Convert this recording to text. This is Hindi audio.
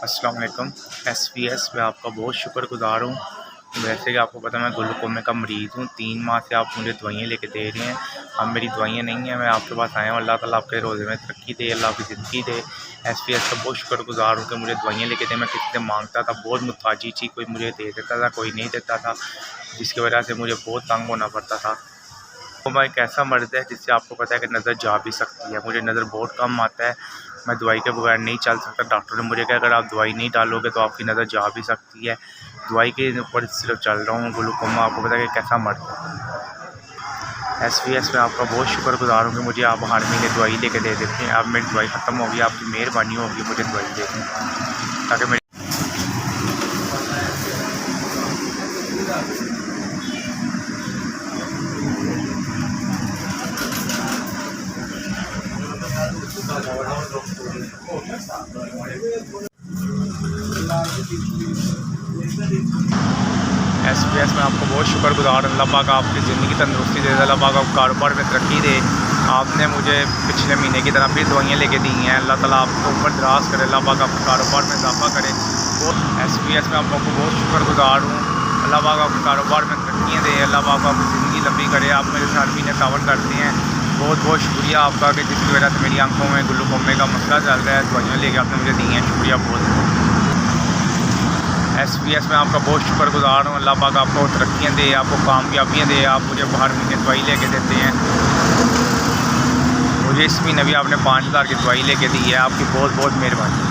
अस्सलाम वालेकुम। SVS में आपका बहुत शुक्रगुज़ार हूँ। वैसे कि आपको पता है मैं ग्लूकोमा का मरीज़ हूँ। 3 माह से आप मुझे दवाइयाँ लेके दे रहे हैं। अब मेरी दवाइयाँ नहीं हैं, मैं आपके पास आया हूँ। अल्लाह ताला आपके रोज़े में तरक्की दे, अल्लाह आपकी ज़िंदगी दे। SVS का बहुत शुक्रगुज़ार हूँ कि मुझे दवाइयाँ लेके दे। मैं किसी से माँगता था, बहुत मुहताजी थी, कोई मुझे दे देता था, कोई नहीं देता था, जिसकी वजह से मुझे बहुत तंग होना पड़ता था। ग्लूकोमा एक ऐसा मर्ज़ है जिससे आपको पता है कि नज़र जा भी सकती है। मुझे नज़र बहुत कम आता है, मैं दवाई के बगैर नहीं चल सकता। डॉक्टर ने मुझे कहा अगर आप दवाई नहीं डालोगे तो आपकी नज़र जा भी सकती है। दवाई के ऊपर सिर्फ चल रहा हूँ। ग्लूकोमा आपको पता है कि कैसा मर्ज़ है। SVS में आपका बहुत शुक्रगुज़ार हूँ कि मुझे आप हर महीने दवाई लेके दे देते हैं। अब मेरी दवाई ख़त्म होगी, आपकी मेहरबानी होगी मुझे दवाई देने ताकि मेरी SVS में आपको बहुत शुक्रगुज़ार। अल्लाह पाक आपकी ज़िंदगी तंदुरुस्ती दे, अल्लाह पाक आपको कारोबार में तरक्की दे। आपने मुझे पिछले महीने की तरह फिर दवाइयाँ लेके दी हैं। अल्लाह ताला आपको ऊपर दराज करे, अल्लाह पाक आपके कारोबार में इजाफ़ा करे। बहुत SVS में आपको बहुत शुक्रगुज़ार हूँ। अल्लाह पाक आपके कारोबार में तरक्कियाँ दे, अल्लाह पाक आपकी ज़िंदगी लंबी करे। आप मेरे से हर महीने तावन करते हैं, बहुत बहुत शुक्रिया आपका कि जिसकी वजह से मेरी आंखों में ग्लूकोमा का मसला चल रहा है। दवाइयाँ लेके आपने मुझे दी हैं, शुक्रिया बहुत। SVS में आपका बहुत शुक्रगुज़ार हूँ। अल्लाह पाक आपको तरक्कियाँ दे, आपको कामयाबियाँ दे। आप मुझे हर महीने दवाई लेके देते हैं। मुझे इस महीने भी आपने 5000 की दवाई लेके दी है। आपकी बहुत बहुत मेहरबानी।